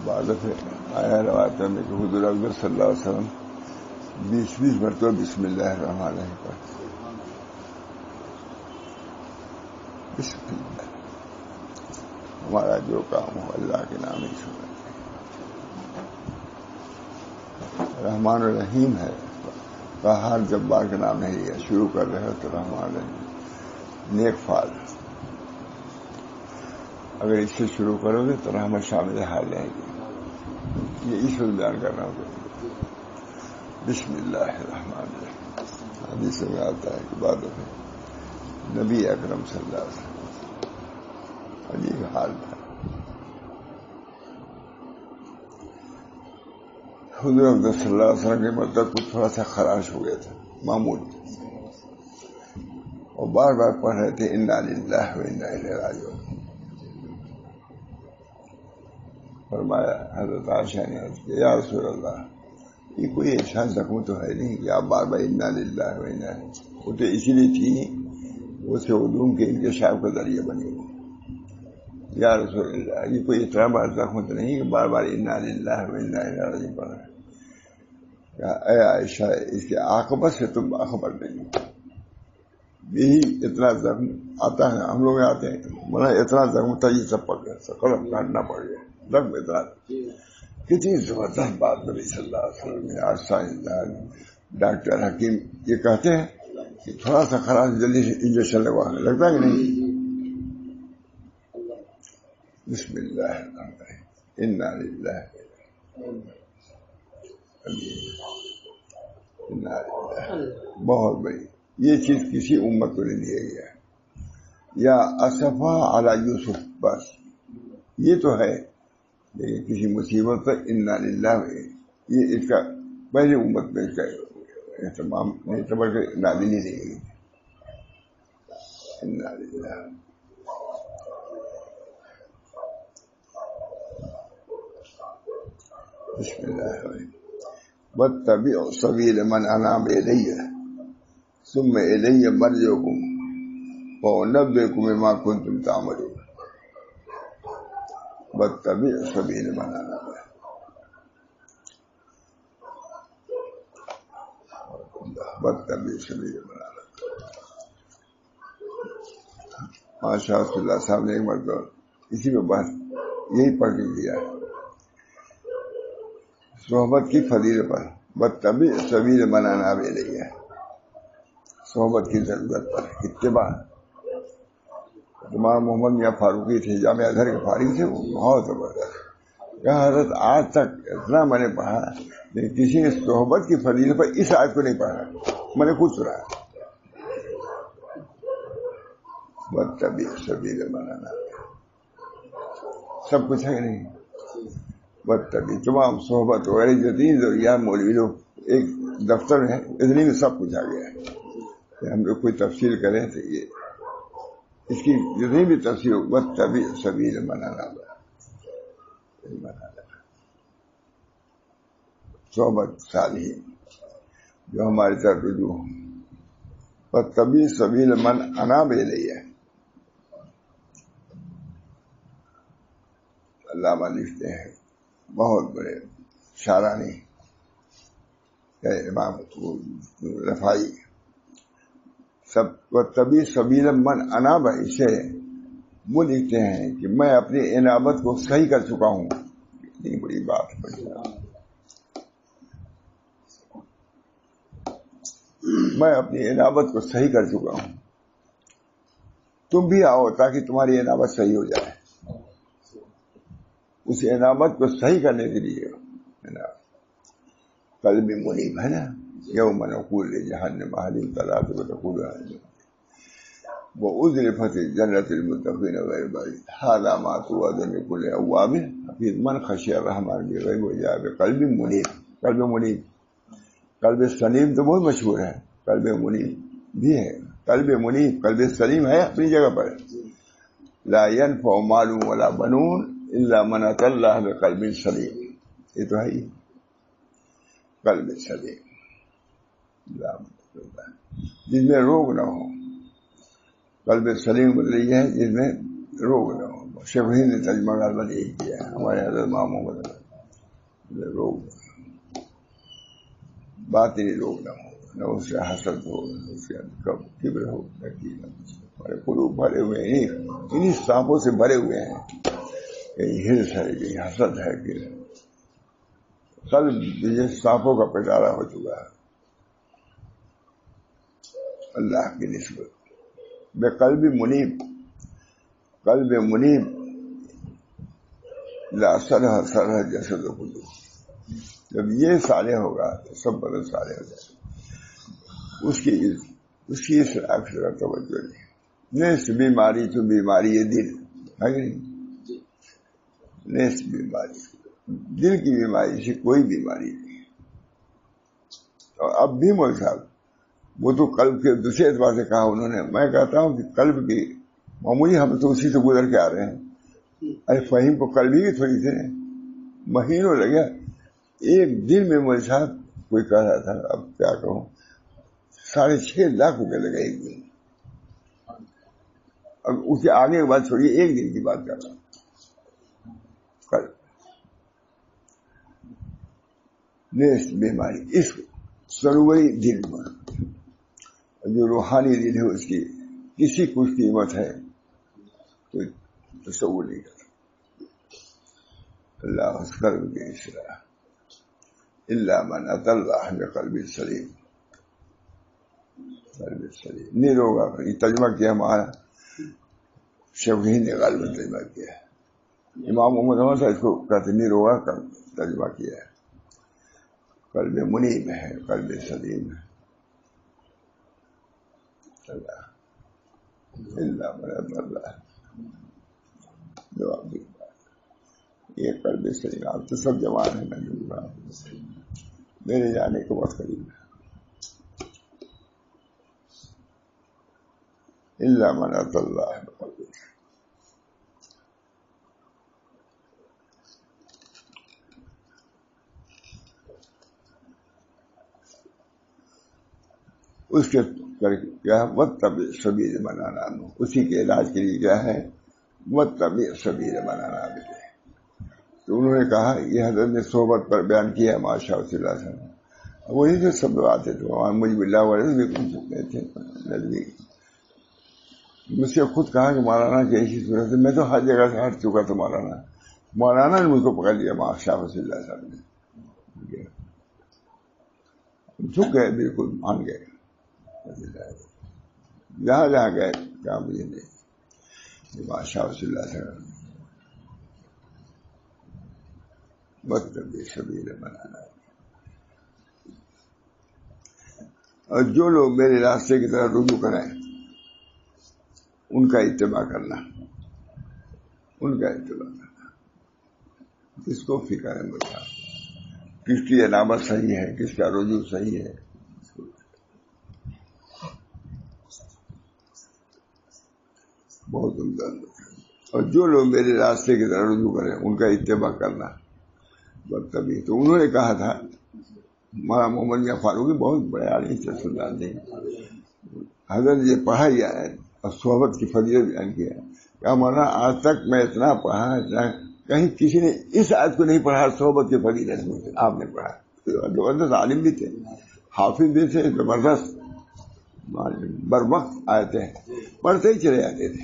بعد آیا روایت میں کہ حضور اکبر صلی اللہ علیہ وسلم 20 مرتبہ بسم اللہ الرحمن الرحیم پڑھتے. بسم اللہ، ہمارا جو کام ہو اللہ کے نام ہی شروع. رحمان الرحیم ہے، قہار جبار کا نام نہیں ہے. شروع کر رہے ہو تو رحمان الرحیم نیک فال. اگر اس سے شروع کرو گے تو رحمت شامل حال رہے گی. یہ اس وقت بیان کر رہا ہوں. بسم اللہ الرحمن الرحیم. حدیث میں آتا ہے کہ بعد میں نبی اکرم صلی اللہ علیہ وسلم عجیب حال تھا. حضور اکبر صلی اللہ علیہ وسلم کے مطلب کچھ تھوڑا سا خراش ہو گیا تھا معمول، اور بار بار پڑھ رہے تھے انا للہ و انا الیہ راجعون. فرمایا حضرت عائشہ نے عرض کیا یا رسول اللہ، یہ کوئی ایسا زخم تو ہے نہیں کہ آپ بار بار انا للہ و انا الیہ. وہ تو اسی لیے تھی وہ سے علوم کے انکشاف کا ذریعہ بنی. یا رسول اللہ، یہ کوئی اتنا بڑا زخم تو نہیں کہ بار بار انا للہ و انا الیہ راجعون پڑھ رہے. اے عائشہ، اس کے عاقبت سے تم باخبر نہیں. یہی اتنا زخم آتا ہے ہم لوگ آتے ہیں، مطلب اتنا زخم تھا یہ سب پڑ گیا، قلم کاٹنا پڑ گیا. زخم اتنا کتنی زبردست بات نبی صلی اللہ علیہ وسلم نے. آج سائنسدان ڈاکٹر حکیم یہ کہتے ہیں کہ تھوڑا سا خراش جلدی سے انجیکشن لگوانا لگتا ہے کہ نہیں. بسم اللہ الرحمن الرحیم انا للہ بہت بڑی یہ چیز کسی امت کو نہیں دیا گیا. یا اسفا علی یوسف، بس یہ تو ہے، لیکن کسی مصیبت پر انا للہ یہ اس کا پہلی امت میں اس کا اہتمام نہیں تھا بلکہ نازل ہی نہیں گئی. انا للہ. بسم اللہ الرحمن واتبع سبیل من اناب الی ثم الی مرجعکم فانبئکم بما کنتم تعملون. واتبع سبیل من اناب. واتبع سبیل من اناب. ماشاء اللہ صاحب نے ایک مرتبہ اسی میں بات یہی پڑھ کے دیا ہے صحبت کی فضیلت پر. واتبع سبیل من اناب الی، صحبت کی ضرورت پر اتباع. امام محمد میاں فاروقی تھے، جامعہ ازہر کے فارغ تھے، وہ بہت زبردست. کہا حضرت آج تک اتنا میں نے پڑھا لیکن کسی نے صحبت کی فضیلت پر اس آیت کو نہیں پڑھا. میں نے خود سنا. واتبع سبیل من اناب. سب کچھ ہے نہیں. واتبع تمام صحبت وغیرہ جتنی ضروریات مولوی لوگ ایک دفتر میں ہے، اتنی میں سب کچھ آ گیا ہے. ہم لوگ کوئی تفصیل کریں تو یہ اس کی جتنی بھی تفصیل ہو. واتبع سبیل من اناب. صحبت صالحین جو ہماری طرف رجوع ہوں. واتبع سبیل من اناب الی. علامہ لکھتے ہیں بہت بڑے شاعرانی امام رفاعی سب. واتبع سبیل من اناب اسے وہ لکھتے ہیں کہ میں اپنی انابت کو صحیح کر چکا ہوں. اتنی بڑی بات بڑی. میں اپنی انابت کو صحیح کر چکا ہوں. تم بھی آؤ تاکہ تمہاری انابت صحیح ہو جائے. اس انابت کو صحیح کرنے کے لیے قلب منیب ہے نا. یوم نقول لجہنم هل امتلأت وتقول وأزلفت الجنة للمتقين غير بعيد هذا ما توعدون لكل أواب حفيظ من خشي الرحمن بالغیب وجاء بقلب منیب. قلب منیب، قلب سلیم تو بہت مشہور ہے، قلب منیب بھی ہے. قلب منیب، قلب سلیم ہے اپنی جگہ پر. لا ينفع مال ولا بنون الا من اتى الله بقلب سلیم. یہ تو ہے ہی قلب سلیم، جس میں روگ نہ ہو. قلب سلیم مطلب یہ ہے جس میں روگ نہ ہو، شیخ الہند نے ترجمہ غالباً یہی کیا ہے. ہمارے حضرت امام محمد روگ باطنی روگ نہ ہو، نہ اس سے حسد ہو، نہ اس سے کبر ہو، نہ کینہ. ہمارے قلوب بھرے ہوئے ہیں انہیں سانپوں سے بھرے ہوئے ہیں. کہیں ہرس ہے، کہیں حسد ہے، کہیں قلب یہ سانپوں کا پٹارا ہو چکا ہے. اللہ کی نسبت بے قلب منیب، قلب منیب لا صلح صلح جسد و قلوب. جب یہ صالح ہوگا تو سب بدن صالح ہو جائے. اس کی اس اکثر توجہ نہیں. نیس بیماری تو بیماری یہ دل ہے کہ نہیں؟ نیس بیماری دل کی بیماری سے کوئی بیماری نہیں. اور اب بھی مول صاحب وہ تو قلب کے دوسرے اعتبار سے کہا انہوں نے. میں کہتا ہوں کہ قلب کی معمولی ہم تو اسی سے گزر کے آ رہے ہیں. ارے فہیم کو قلب ہی تھوڑی تھے، مہینوں لگا. ایک دن میں مول صاحب کوئی کہہ رہا تھا، اب کیا کہوں، 6.5 لاکھ روپے لگے ایک دن. اب اس کے آگے کے بعد چھوڑیے، ایک دن کی بات کر رہا ہوں. قلب نیس بیماری اس سروری دل میں جو روحانی دل ہے اس کی کسی کچھ قیمت ہے تو تصور نہیں کرتا. اللہ اس قلب کی اصلاح الا من اتى الله بقلب سلیم. قلب سلیم نہیں ہوگا. یہ ترجمہ کیا ہمارا شیخ الہند نے غالباً ترجمہ کیا ہے. امام محمد احمد صاحب اس کو کہتے نہیں ہوگا کا ترجمہ کیا ہے. قلب منیب ہے، قلب سلیم ہے. اللہ الا من اتى الله جواب دی. یہ قلب سلیم. آپ تو سب جوان ہیں، میرے جانے کو بہت قریب ہے. الا من اتى الله بقلب. اس کے کیا ہے واتبع سبیل من اناب. اسی کے علاج کے لیے کیا ہے واتبع سبیل من اناب. تو انہوں نے کہا یہ حضرت نے صحبت پر بیان کیا ہے ماشاء اللہ صلی اللہ علیہ وسلم. وہی جو سب لوگ آتے تھے مجھ بلّہ والے بھی کچھ تھے نزدیک. مجھ سے خود کہا کہ مولانا کی ایسی صورت ہے. میں تو ہر جگہ سے ہٹ چکا تھا. مولانا نے مجھ کو پکڑ لیا ماشاء اللہ صلی اللہ علیہ وسلم نے. جھک گئے، بالکل مان گئے. جہاں جہاں گئے کہا مجھے نہیں ماشاء اللہ صلی اللہ علیہ وسلم. واتبع سبیل من اناب. اور جو لوگ میرے راستے کی طرف رجوع کریں ان کا اتباع کرنا، ان کا اتباع کرنا. کس کو فکر ہے بتا کس کی انابت صحیح ہے، کس کا رجوع صحیح ہے. بہت عمدہ. اور جو لوگ میرے راستے کی طرف رجوع کریں ان کا اتباع کرنا. تبھی تو انہوں نے کہا تھا مولانا محمد میاں فاروقی بہت بڑے عالم تھے سلطان تھے. حضرت یہ پڑھا گیا ہے اور صحبت کی فضیلت بیان کیا ہے. کہا مولانا آج تک میں اتنا پڑھا کہیں کسی نے اس آیت کو نہیں پڑھا صحبت کی فضیلت میں آپ نے پڑھا. زبردست عالم بھی تھے، حافظ بھی تھے، زبردست بر وقت آیتیں پڑھتے ہی چلے جاتے تھے.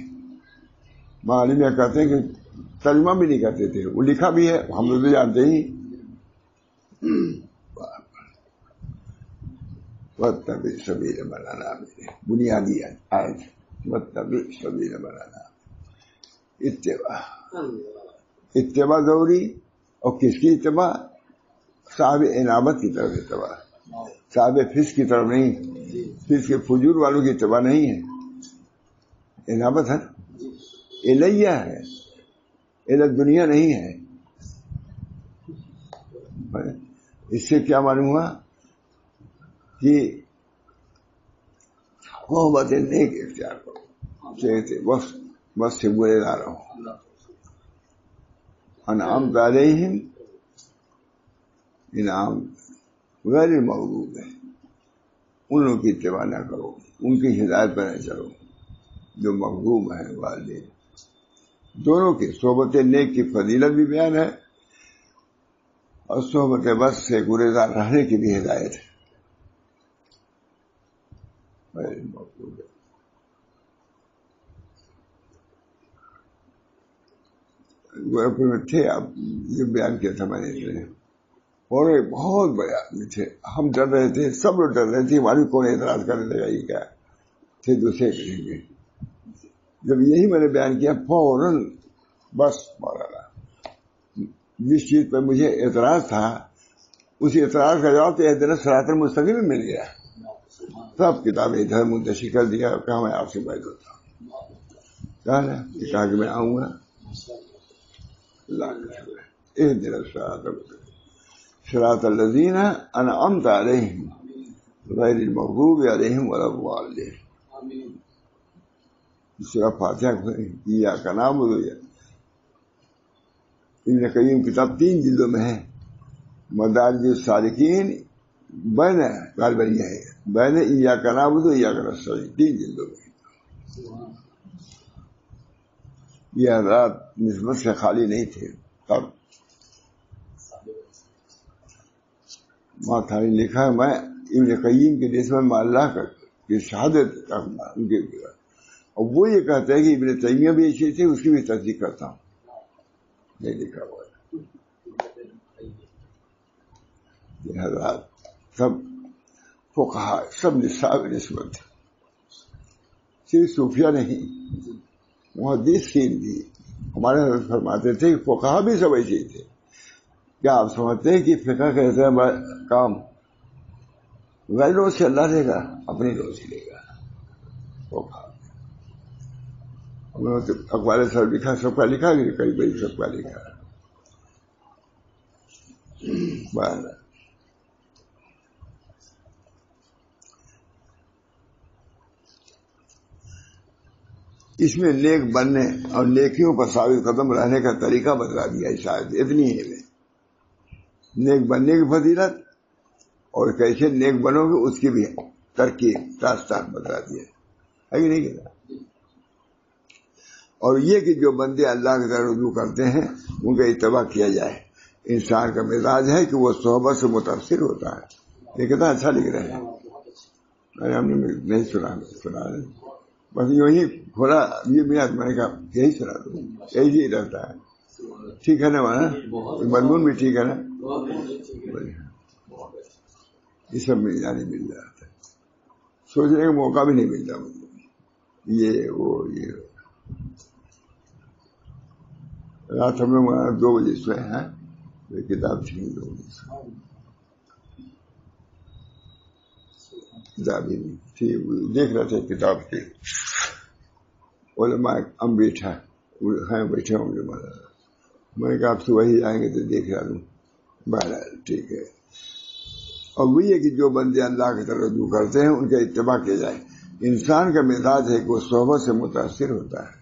معلوم یہ کہتے ہیں کہ ترجمہ بھی نہیں کرتے تھے. وہ لکھا بھی ہے ہم لوگ جانتے ہی. واتبع سبیل من اناب بنیادی آیت. واتبع سبیل من اناب. اتباع ضروری. اور کس کی اتباع؟ صاحب انابت کی طرف اتباع، صاحب فسق کی طرف نہیں. فسق کے فجور والوں کی اتباع نہیں ہے. انابت ہے الیہ ہے، الہ دنیا نہیں ہے. اس سے کیا معلوم ہوا کہ صحبت نیک اختیار کرو. چاہتے بس سے برے نہ رہو. انعمت علیہم انعام غیر المغضوب ہے. ان لوگوں کی اتباع نہ کرو، ان کی ہدایت پر نہ چلو جو مغضوب ہیں والدین. دونوں کی صحبت نیک کی فضیلت بھی بیان ہے اور صحبت بس سے گریزاں رہنے کی بھی ہدایت ہے. گورکھپور میں تھے آپ، یہ بیان کیا تھا میں نے، اور ایک بہت بڑے آدمی تھے. ہم ڈر رہے تھے، سب لوگ ڈر رہے تھے، ہماری کون اعتراض کرنے لگا یہ کیا تھے دوسرے کہیں گے. جب یہی میں نے بیان کیا فوراً بس مولانا جس چیز پہ مجھے اعتراض تھا اسی اعتراض کا جواب تو اہدنا صراط المستقیم میں مل گیا. سب کتابیں ادھر منتشر کر دیا. کہا میں آپ سے بیٹھ ہوتا ہوں، کہا کہ میں آؤں گا. اہدنا الصراط المستقیم صراط الذین انعمت علیہم غیر المغضوب علیہم ولا الضالین. سورہ فاتحہ ایاک نعبد. ابن قیم کتاب 3 جلدوں میں ہے. مدارج السالکین بین غالباً یہ ہے بین ایاک نعبد و ایاک نستعین 3 جلدوں میں. یہ حضرات نسبت سے خالی نہیں تھے. تب وہاں خالی لکھا ہے میں ابن قیم کی نسبت میں اللہ کی شہادت کرنا ان کے، اور وہ یہ کہتے ہیں کہ ابن تیمیہ بھی اچھی تھے، اس کی بھی تصدیق کرتا ہوں. نہیں لکھا ہوا ہے. یہ حضرات سب فقہا، سب نصاب نسبت، صرف صوفیہ نہیں، محدثین بھی. ہمارے حضرت فرماتے تھے کہ فقہا بھی سب ایسے ہی تھے. کیا آپ سمجھتے ہیں کہ فقہ کہتے ہیں کام غیروں سے اللہ لے گا، اپنی روزی لے گا؟ فقہا اقبال صاحب لکھا، سب کا لکھا کہ کئی بڑی سب کا لکھا. اس میں نیک بننے اور نیکیوں پر ثابت قدم رہنے کا طریقہ بتلا دیا ہے. شاید اتنی ہی ہے نیک بننے کی فضیلت، اور کیسے نیک بنو گے اس کی بھی ترکیب راستہ بتلا دیا ہے کہ نہیں کہتا. اور یہ کہ جو بندے اللہ کی طرف رجوع کرتے ہیں ان کا اتباع کیا جائے. انسان کا مزاج ہے کہ وہ صحبت سے متاثر ہوتا ہے. یہ کتنا اچھا لکھ رہے ہیں. ارے ہم نے نہیں سنا بس یوں ہی کھولا یہ میرا، میں نے کہا یہی سنا دوں، یہی رہتا ہے. ٹھیک ہے نا مانا، مضمون بھی ٹھیک ہے نا. یہ سب مل جانے مل جاتا ہے، سوچنے کا موقع بھی نہیں ملتا مجھے. یہ وہ یہ رات ہم لوگ 2 بجے سوئے ہیں. کتاب تھی 2 بجے سوئے، کتاب ہی نہیں تھی. دیکھ رہے تھے کتاب کی علماء ہم بیٹھا ہیں بیٹھے ہوں گے. میں نے کہا آپ سے وہی آئیں گے تو دیکھ رہا ہوں. بہرحال ٹھیک ہے. اور وہ یہ کہ جو بندے اللہ کی طرف رجوع کرتے ہیں ان کا اتباع کیا جائے. انسان کا مزاج ہے کہ وہ صحبت سے متاثر ہوتا ہے.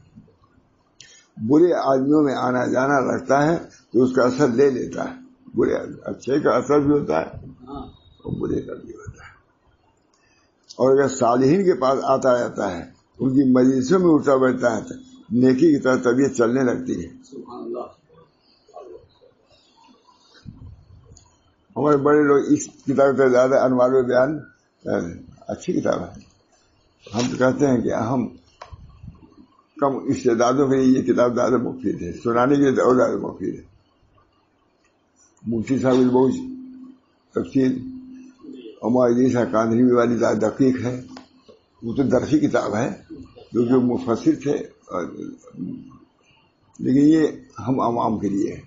برے آدمیوں میں آنا جانا رکھتا ہے تو اس کا اثر لے لیتا ہے. برے اچھے کا اثر بھی ہوتا ہے اور برے کا بھی ہوتا ہے. اور اگر صالحین کے پاس آتا رہتا ہے، ان کی مجلسوں میں اٹھتا بیٹھتا ہے، نیکی کی طرف طبیعت چلنے لگتی ہے. ہمارے بڑے لوگ اس کتاب سے زیادہ انوار بیان اچھی کتاب ہے. ہم تو کہتے ہیں کہ ہم کم استعدادوں کے لیے یہ کتاب زیادہ مفید ہے، سنانے کے لیے اور زیادہ مفید ہے. مفتی صاحب بہت تفصیل، ہمارے جیسا کاندھری والی زیادہ دقیق ہے. وہ تو درسی کتاب ہے جو مفسر تھے، لیکن یہ ہم عوام کے لیے ہے.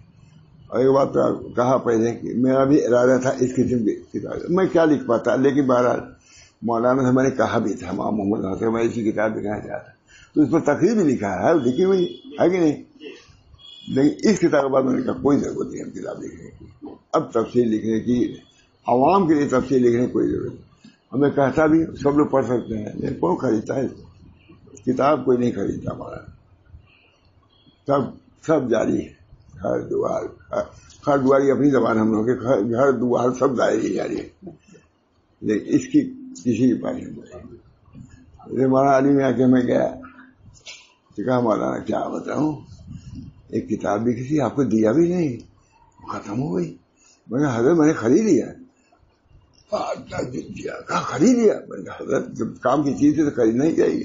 اور ایک بات کہا پہلے کہ میرا بھی ارادہ تھا اس قسم کی کتاب میں کیا لکھ پاتا، لیکن بہرحال مولانا سے میں نے کہا بھی تھا امام محمد حسن میں ایسی کتاب لکھنا چاہتا، تو اس پر تقریر بھی لکھا ہے، لکھی ہوئی ہے کہ نہیں. لیکن اس کتاب کے بعد میں نے کہا کوئی ضرورت نہیں ہم کتاب لکھنے کی، اب تفصیل لکھنے کی، عوام کے لیے تفصیل لکھنے کی کوئی ضرورت نہیں. ہمیں کہتا بھی سب لوگ پڑھ سکتے ہیں، لیکن کون خریدتا ہے کتاب؟ کوئی نہیں خریدتا. ہمارا سب جاری ہے. ہر دواری اپنی زبان ہم لوگ کے، گھر دوار سب دائری جاری ہے، لیکن اس کی کسی کی پاس نہیں. مولانا علی میں آ کے میں گیا، کہا مولانا کیا بتاؤں، ایک کتاب لکھی تھی آپ کو دیا بھی نہیں, ختم ہو گئی. میں نے حضرت میں نے خرید لیا. کہا خرید لیا؟ میں نے حضرت جب کام کی چیز ہے تو خریدنا ہی چاہیے.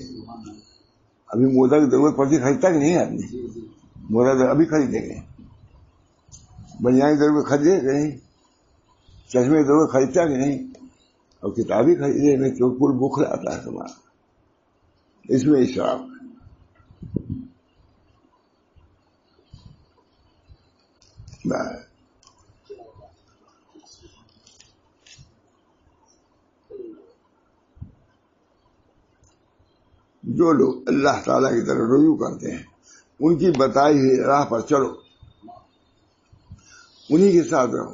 ابھی موزہ کی ضرورت پڑتی خریدتا کہ نہیں آدمی؟ موزہ ابھی خریدیں گے, بنیاد کی ضرورت خریدے کہ نہیں, چشمے کی ضرورت خریدتا کہ نہیں, اور کتابیں خریدے میں تو پور بخل آتا ہے تمہارا. اس میں اسراف ہے. جو لوگ اللہ تعالیٰ کی طرف رجوع کرتے ہیں ان کی بتائی ہوئی راہ پر چلو, انہی کے ساتھ رہو.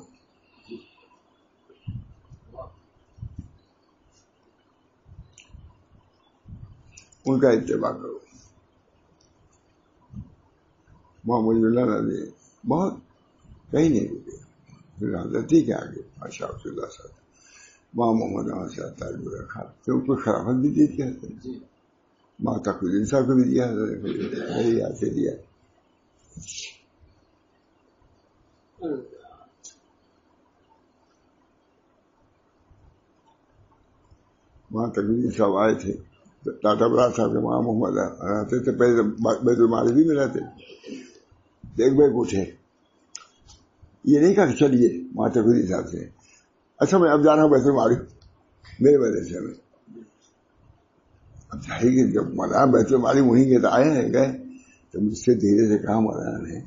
ان کا اتباع کرو. محمد اللہ نبی بہت کہیں نہیں رکے, پھر حضرت ہی کے آگے ماشاء اللہ صاحب ماں محمد احمد صاحب تعلق رکھا, تو کوئی خرافت بھی دی کیا ماں تک انصاف کو بھی دیا, میری یاد سے دیا. وہاں تقریباً صاحب آئے تھے, ٹاٹا برا صاحب کے وہاں محمد رہتے تھے, پہلے بیت المال بھی میں رہتے. ایک بیگ اٹھے, یہ نہیں کہا کہ چلیے وہاں تقریباً صاحب سے, اچھا میں اب جا رہا ہوں بیت المال میرے مدرسے میں. اب چاہیے کہ جب مولانا بیت المال وہیں کے تو آئے ہیں گئے, تو مجھ سے دھیرے سے کہا مولانا نے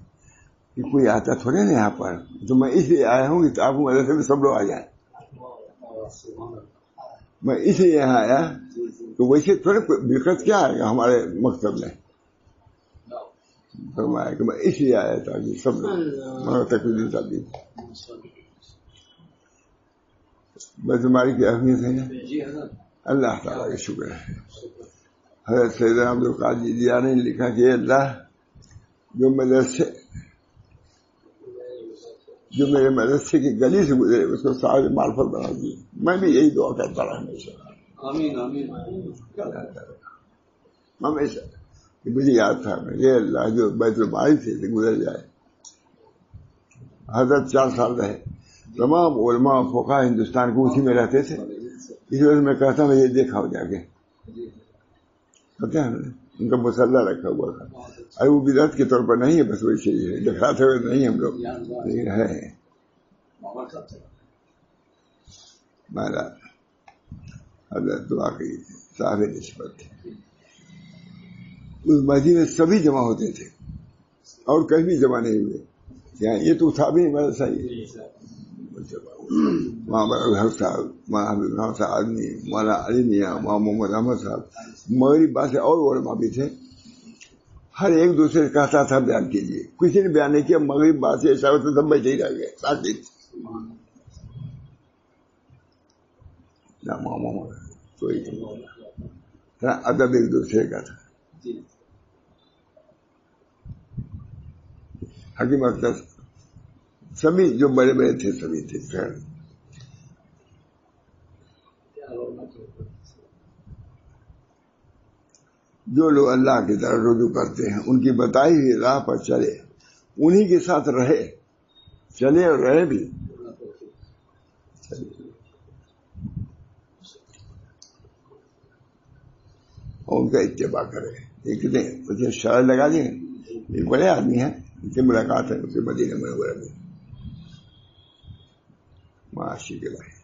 کہ کوئی آتا تھوڑے نا یہاں پر, تو میں اس لیے آیا ہوں کہ آپ کو مدرسے میں سب لوگ آ جائیں. میں اس لیے یہاں آیا تو ویسے تھوڑے دقت کیا ہے ہمارے مکتب میں, فرمایا کہ میں اس لیے آیا تھا کہ سب تقریباً شادی بیت المال کی اہمیت ہے نا. اللہ تعالیٰ کا شکر ہے. حضرت سیدنا عبد القادر جیلانی نے لکھا کہ اللہ جو میرے مدرسے کی گلی سے گزرے اس کو سارے معرفت بنا دی. میں بھی یہی دعا کرتا رہا ہمیشہ, ہمیشہ کہ مجھے یاد تھا یہ اللہ جو بیت المال سے گزر جائے. حضرت 4 سال رہے, تمام علماء فقہا ہندوستان کو اسی میں رہتے تھے. اس وجہ سے میں کہتا ہوں یہ دیکھا ہو جا کے, پتہ ہے ان کا مسلح رکھا ہوا تھا. ارے وہ بدعت کے طور پر نہیں ہے, بس وہی چیز ہے, دکھاتے ہوئے نہیں ہم لوگ ہے. ہمارا حضرت دعا کی صاحب نسبت تھے, اس مسجد میں سبھی جمع ہوتے تھے اور کہیں بھی جمع نہیں ہوئے. یہاں یہ تو تھا بھی نہیں مدرسہ, وہاں الحق صاحب, وہاں حبیب اللہ صاحب آدمی, مولانا علی میاں, وہاں محمد احمد صاحب, مغرب بات سے اور علماء بھی تھے. ہر ایک دوسرے سے کہتا تھا بیان کیجیے, کسی نے بیان نہیں کیا. مغرب بات سے ایسا ہوتا سب بیٹھے ہی رہ گئے ساکت. کوئی ادب ایک دوسرے کا تھا. حکیم اختر سبھی جو بڑے بڑے تھے سبھی تھے. خیر جو لوگ اللہ کی طرف رجوع کرتے ہیں ان کی بتائی ہوئی راہ پر چلے, انہی کے ساتھ رہے, چلے اور رہے بھی. اور ان کا اتباع کرے. یہ کتنے مجھے شرح لگا دیں, ایک بڑے آدمی ہیں, ان سے ملاقات ہے ان کے مدینہ منورہ میں, معاشی کے بھائی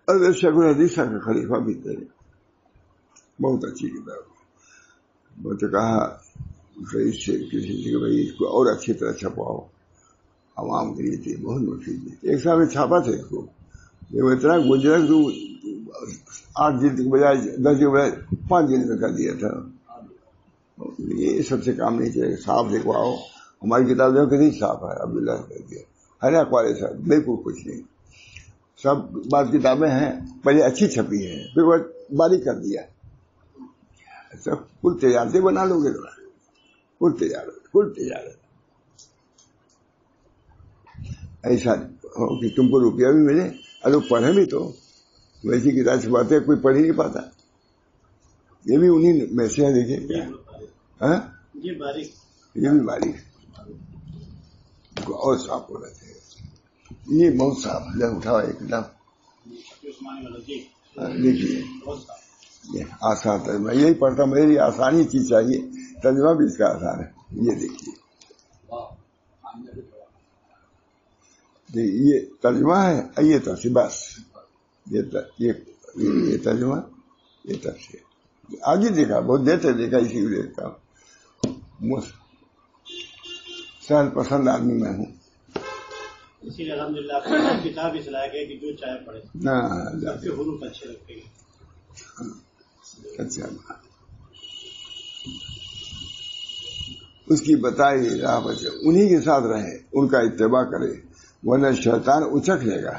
حضرت شیخ الحدیث کا خلیفہ بھی تھے. بہت اچھی کتاب. میں تو کہا رئیس سے کسی سے کہ بھائی اس کو اور اچھی طرح چھپاؤ, عوام کے لیے تھی, بہت مفید تھی. ایک سال میں چھاپا تھا اس کو, یہ اتنا گجرا تو 8 جلد کے بجائے 10 کے بجائے 5 جلد میں کر دیا تھا. یہ سب سے کام نہیں چلے, صاف لکھواؤ. ہماری کتاب جو کتنی صاف ہے, عبداللہ کر دیا, ہر اخبار صاحب بالکل کچھ نہیں. سب بعض کتابیں ہیں پہلے اچھی چھپی ہیں, پھر وہ باریک کر دیا. سب کل تجارتیں بنا لو گے, کل تجارت ایسا ہو کہ تم کو روپیہ بھی ملے اور لوگ پڑھیں بھی. تو ویسی کتاب چھپاتے کوئی پڑھ ہی نہیں پاتا. یہ بھی انہیں میں سے ہے. دیکھیے کیا یہ بھی باریک اور صاف ہونا چاہیے. یہ بہت صاف ہے. اٹھاؤ ایک دم دیکھیے یہ آسان ترجمہ یہی پڑھتا. میری آسانی چیز چاہیے, ترجمہ بھی اس کا آسان ہے. یہ دیکھیے یہ ترجمہ ہے, یہ تفسیر. بس یہ ترجمہ, یہ تفسیر. آگے دیکھا, بہت دیر سے دیکھا, اسی کو دیکھتا ہوں. سہل پسند آدمی میں ہوں, اسی لیے الحمدللہ کتاب اس لائق ہے کہ جو چاہے پڑھے. سب کے حروف اچھے لگتے ہیں. اچھا, اس کی بتائی راہ بچے, انہی کے ساتھ رہے, ان کا اتباع کرے, ورنہ شیطان اچک لے گا.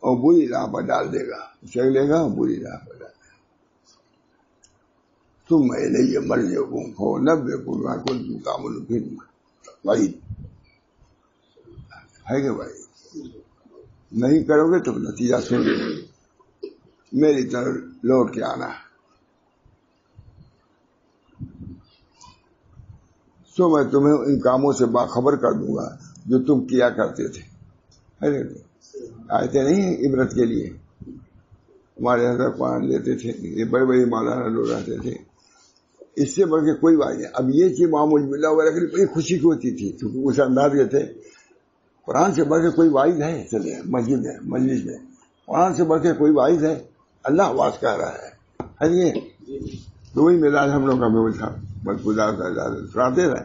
اور بری راہ پر ڈال دے گا, اچک لے گا اور بری راہ پر ڈال دے گا. تم الیہ مرجعکم فانبئکم بما کنتم تعملون. پھر بھائی ہے کہ بھائی نہیں کرو گے تو نتیجہ سن میری طرف لوٹ کے آنا. سو میں تمہیں ان کاموں سے باخبر کر دوں گا جو تم کیا کرتے تھے. آئے تھے نہیں عبرت کے لیے, ہمارے حضرت قرآن لیتے تھے, یہ بڑے بڑے مولانا لوگ رہتے تھے. اس سے بڑھ کے کوئی بات نہیں. اب یہ چیز معمول باللہ وغیرہ کے لیے بڑی خوشی کی ہوتی تھی, کیونکہ اس انداز کے تھے. قرآن سے بڑھ کے کوئی واعظ ہے چلے مسجد میں مجلس میں, قرآن سے بڑھ کے کوئی واعظ ہے؟ اللہ آواز کہہ رہا ہے یہ تو وہی مزاج ہم لوگ کا بھی تھا. بس خدا سناتے رہے.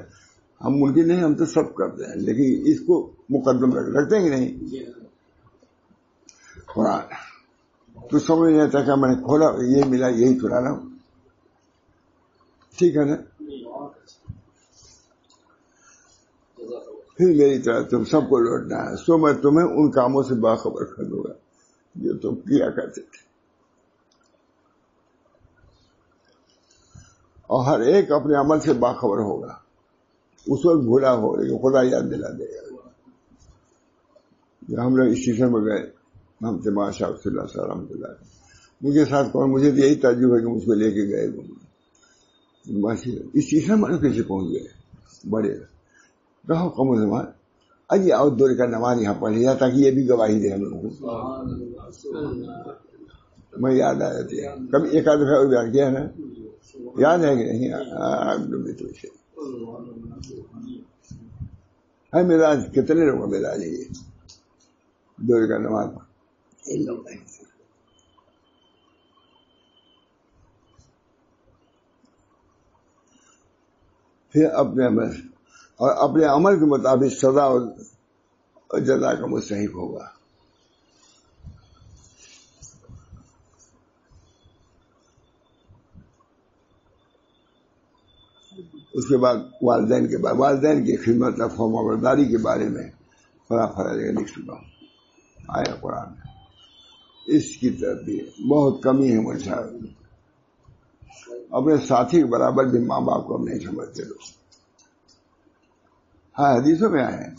ہم ملکی نہیں, ہم تو سب کرتے ہیں, لیکن اس کو مقدم رکھتے ہیں کہ نہیں. قرآن تو سمجھ نہیں آتا کہ میں نے کھولا یہ ملا یہی سنا رہا ہوں. ٹھیک ہے نا. پھر میری طرح تم سب کو لوٹنا ہے. سو میں تمہیں ان کاموں سے باخبر کر دوں گا جو تم کیا کرتے تھے, اور ہر ایک اپنے عمل سے باخبر ہوگا. اس وقت بھولا ہو لیکن خدا یاد دلا دے گا. ہم لوگ اسٹیشن میں گئے, ہم سے ماشاء اللہ رحمۃ اللہ, مجھے ساتھ کون, مجھے تو یہی تعجب ہے کہ مجھ کو لے کے گئے. اسٹیشن میں کیسے پہنچ گئے بڑے کہو کم زمان. آئیے اور دور کا نماز یہاں پڑھ لیا تاکہ یہ بھی گواہی دے ہم لوگوں کو. میں یاد آ جاتی ہے کبھی ایک آدھ دفعہ بیان کیا ہے نا, یاد ہے کہ نہیں؟ ہے مزاج. کتنے لوگوں کا مزاج ہے یہ دور کا نماز پڑھ. پھر اپنے عمل اور اپنے عمل کے مطابق سزا اور جزا کا مستحق ہوگا. اس کے بعد والدین کی خدمت اور فرمانبرداری کے بارے میں فرا لکھ چکا ہوں. آیا قرآن اس کی طرف بھی بہت کمی ہے. مجھے اپنے ساتھی کے برابر بھی ماں باپ کو ہم نہیں سمجھتے لوگ. ہاں حدیثوں میں آئے ہیں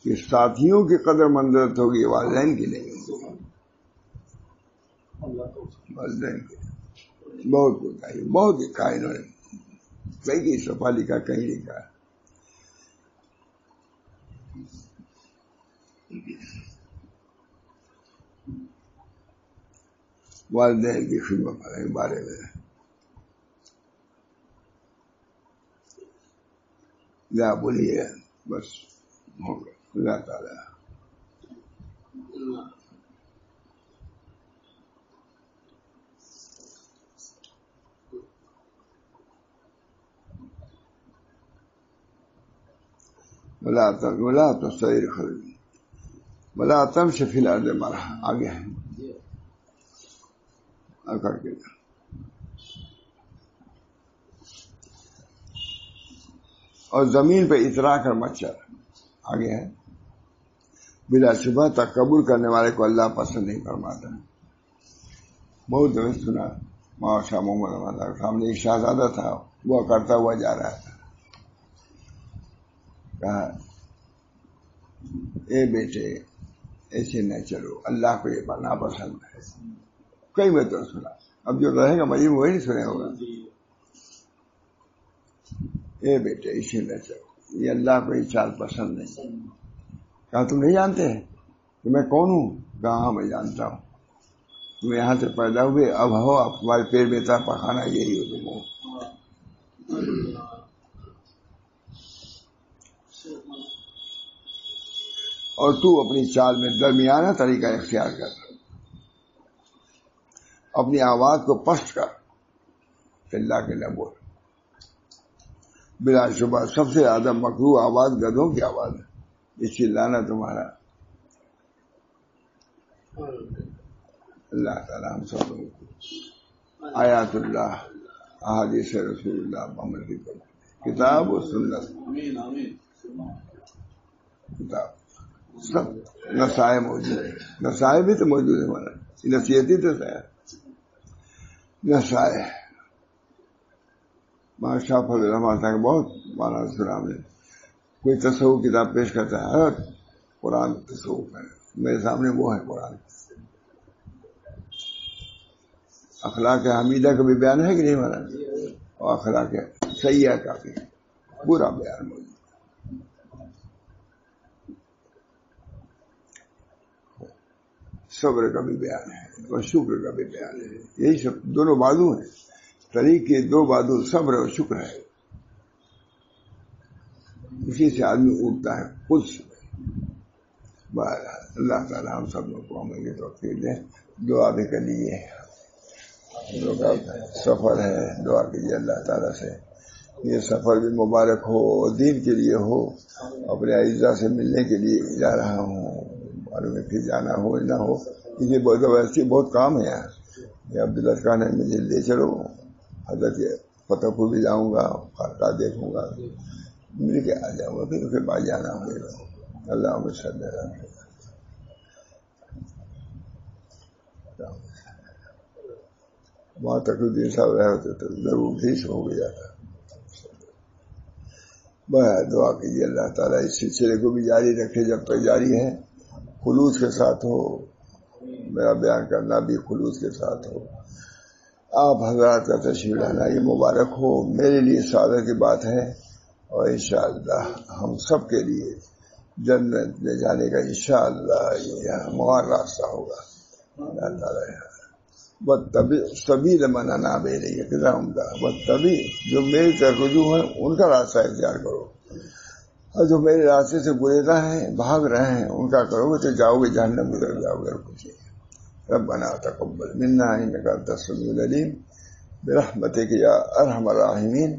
کہ ساتھیوں کی قدر منزلت ہوگی, والدین کی نہیں ہوگی. والدین کی بہت بہت لکھا ہے انہوں نے, کہیں صفحہ لکھا کہیں لکھا. والدین کی خدمت کے بارے میں یا بولیے بس ہوگا. اللہ تعالیٰ ولا تصير خلق ولا تمشي في الارض مرحا. آگے ہے کر کے اور زمین پہ اترا کر مت چل. آگے ہے بلا شبہ تکبر کرنے والے کو اللہ پسند نہیں فرماتا. بہت درست سنا. شاہ محمد سامنے ایک شہزادہ تھا, وہ کرتا ہوا جا رہا تھا. کہا اے بیٹے ایسے نہ چلو، اللہ کو یہ ناپسند ہے. کئی میں تو سنا، اب جو رہے گا مجید وہی نہیں سنے ہوگا. اے بیٹے ایسے نہ چلو، یہ اللہ کو یہ چال پسند نہیں. کہا تم نہیں جانتے کہ میں کون ہوں؟ کہا ہاں میں جانتا ہوں. تم یہاں سے پیدا ہوئے، اب ہو اب تمہارے پیٹ میں تھا پخانا، یہی ہو تم ہو. اور تو اپنی چال میں درمیانہ طریقہ اختیار کر، اپنی آواز کو پست کر، اللہ کے نہ بول. بلا شبہ سب سے زیادہ مکروہ آواز گدھوں کی آواز ہے. یہ چلانا تمہارا. اللہ تعالیٰ ہم سب لوگوں کو آیات اللہ، احادیث رسول اللہ محمد کی کتاب و سنت، کتاب سب نسائے موجود ہے. نسائے بھی تو موجود ہے ہمارا، نصیحتی تو ہے نسائے. شاہ فضل الرحمن صاحب بہت مانا سنا میں. کوئی تصوف کتاب پیش کرتا ہے، قرآن تصوف ہے، میرے سامنے وہ ہے قرآن. اخلاق حمیدہ کا بھی بیان ہے کہ نہیں ہمارا، اور اخلاق سیئہ کا بھی پورا بیان موجود. صبر کا بھی بیان ہے اور شکر کا بھی بیان ہے. یہی سب دونوں بازو ہیں طریق کے، دو بازو صبر اور شکر ہے. اسی سے آدمی اٹھتا ہے خود سے. اللہ تعالیٰ ہم سب لوگ کو عمل کی توفیق دے. دعا بھی کر لیجیے. سفر ہے، دعا کیجیے اللہ تعالیٰ سے یہ سفر بھی مبارک ہو، دین کے لیے ہو. اپنے اعزاء سے ملنے کے لیے جا رہا ہوں، معلوم ہے پھر جانا ہو نہ ہو. اسے ویسے بہت کام ہے یار. یہ عبداللہ خان ہے، مجھے لے چلو حضرت فتح کو بھی جاؤں گا، خانقاہ دیکھوں گا، مل کے آ جاؤں گا، پھر اسے بعد جانا ہوگا. اللہ صلی اللہ علیہ وسلم. وہاں تک الدین صاحب رہے ہوتے تو ضرور بھی ہو گیا تھا. دعا کیجیے اللہ تعالیٰ اس سلسلے کو بھی جاری رکھے جب تک جاری ہے، خلوص کے ساتھ ہو. میرا بیان کرنا بھی خلوص کے ساتھ ہو. آپ حضرات کا تشریف لانا یہ مبارک ہو، میرے لیے سعادت کی بات ہے، اور انشاءاللہ ہم سب کے لیے جنت میں جانے کا انشاءاللہ یہ ہمارا راستہ ہوگا. اللہ تعالیٰ سبھی لمن اناب الیہ کتنا عمدہ. تبھی جو میری طرف رجوع ہے ان کا راستہ اختیار کرو، اور جو میرے راستے سے گریزا ہیں، بھاگ رہے ہیں، ان کا کرو گے تو جاؤ گے جہنم کی طرف جاؤ گے. کچھ ربنا تقبل منا انک انت السمیع العلیم برحمتک یا ارحم الراحمین،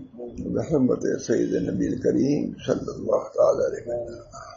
بحرمت سید النبی الکریم صلی اللہ تعالی علیہ وسلم.